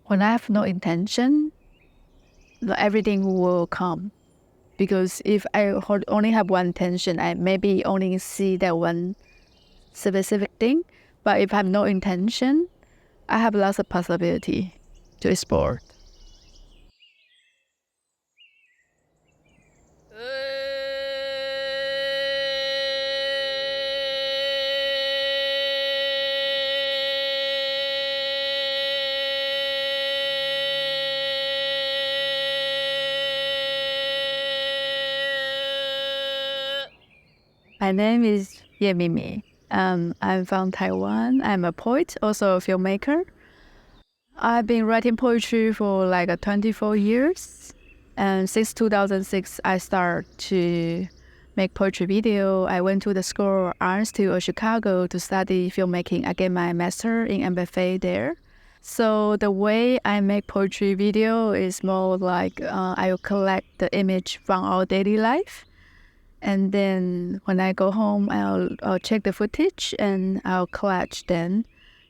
when I have no intention, everything will come. Because if I only have one intention, I maybe only see that one specific thing. But if I have no intention, I have lots of possibility to explore. My name is Mimi. I'm from Taiwan. I'm a poet, also a filmmaker. I've been writing poetry for like 24 years. And since 2006, I started to make poetry video. I went to the School of Art Institute of Chicago to study filmmaking. I get my master in MFA there. So the way I make poetry video is more like I will collect the image from our daily life. And then when I go home, I'll check the footage and I'll collage them.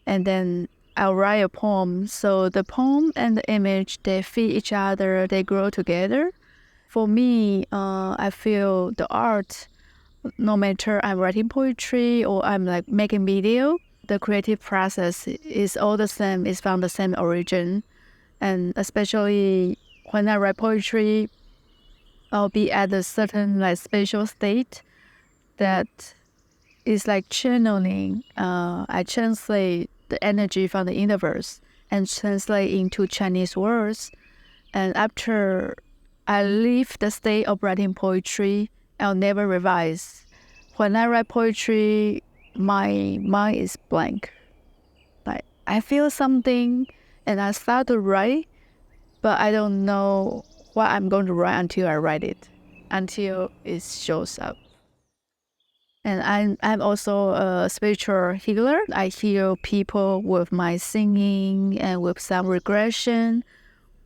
And then I'll write a poem. So the poem and the image, they fit each other, they grow together. For me, I feel the art, no matter I'm writing poetry or I'm like making video, the creative process is all the same, it's from the same origin. And especially when I write poetry, I'll be at a certain like spatial state that is like channeling. I translate the energy from the universe and translate into Chinese words. And after I leave the state of writing poetry, I'll never revise. When I write poetry, my mind is blank. Like I feel something and I start to write, but I don't know what I'm going to write until I write it, until it shows up. And I'm also a spiritual healer. I heal people with my singing and with some regression,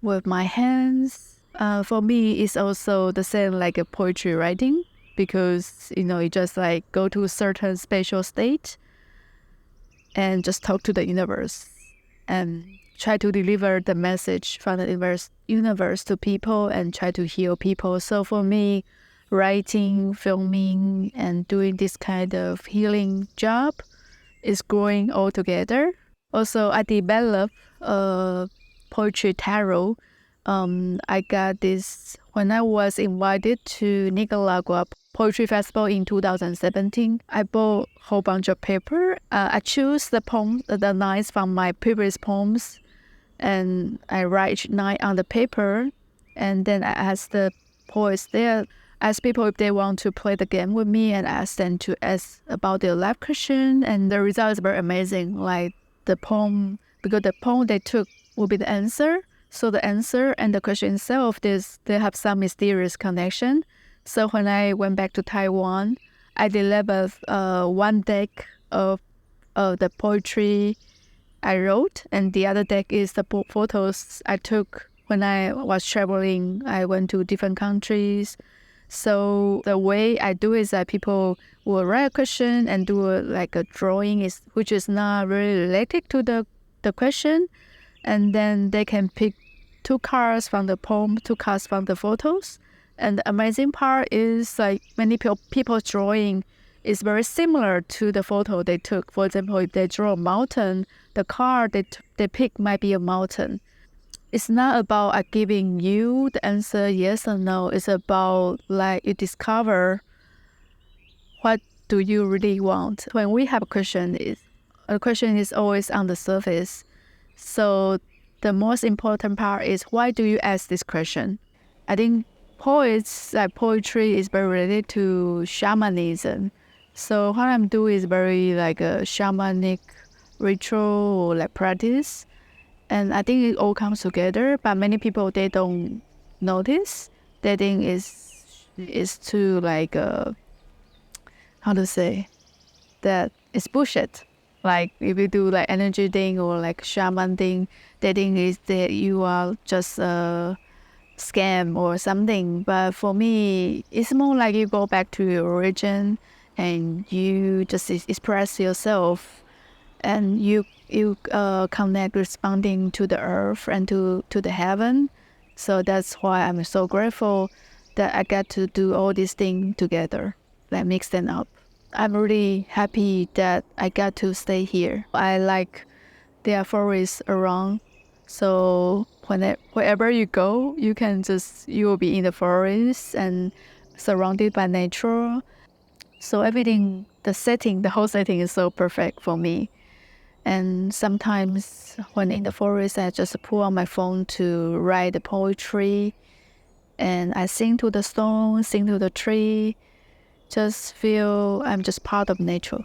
with my hands. For me, it's also the same like a poetry writing because, you just like go to a certain spatial state and just talk to the universe and try to deliver the message from the universe to people and try to heal people. So for me, writing, filming, and doing this kind of healing job is growing all together. Also, I developed poetry tarot. I got this when I was invited to Nicaragua Poetry Festival in 2017. I bought a whole bunch of paper. I choose the poems, the lines from my previous poems, and I write each line on the paper. And then I ask the poets there, ask people if they want to play the game with me, and ask them to ask about their life question. And the result is very amazing. Like the poem, because the poem they took will be the answer. So the answer and the question itself, they have some mysterious connection. So when I went back to Taiwan, I developed one deck of the poetry I wrote, and the other deck is the photos I took when I was traveling. I went to different countries. So the way I do is that people will write a question and do like a drawing, which is not really related to the question. And then they can pick 2 cards from the poem, 2 cards from the photos. And the amazing part is like many people's drawing is very similar to the photo they took. For example, if they draw a mountain, the card they pick might be a mountain. It's not about giving you the answer yes or no. It's about like you discover what do you really want. When we have a question is always on the surface. So the most important part is why do you ask this question? I think poetry is very related to shamanism. So what I'm doing is very like a shamanic ritual or like practice. And I think it all comes together, but many people, they don't notice. They think it's too like, how to say, that it's bullshit. Like if you do like energy thing or like shaman thing, they think is that you are just a scam or something. But for me, it's more like you go back to your origin and you just express yourself and you connect responding to the earth and to the heaven. So that's why I'm so grateful that I get to do all these things together, like mix them up. I'm really happy that I got to stay here. I like there are forests around, so wherever you go, you will be in the forest and surrounded by nature. So everything, the whole setting is so perfect for me. And sometimes when in the forest, I just pull out my phone to write the poetry, and I sing to the stone, sing to the tree, just feel I'm just part of nature.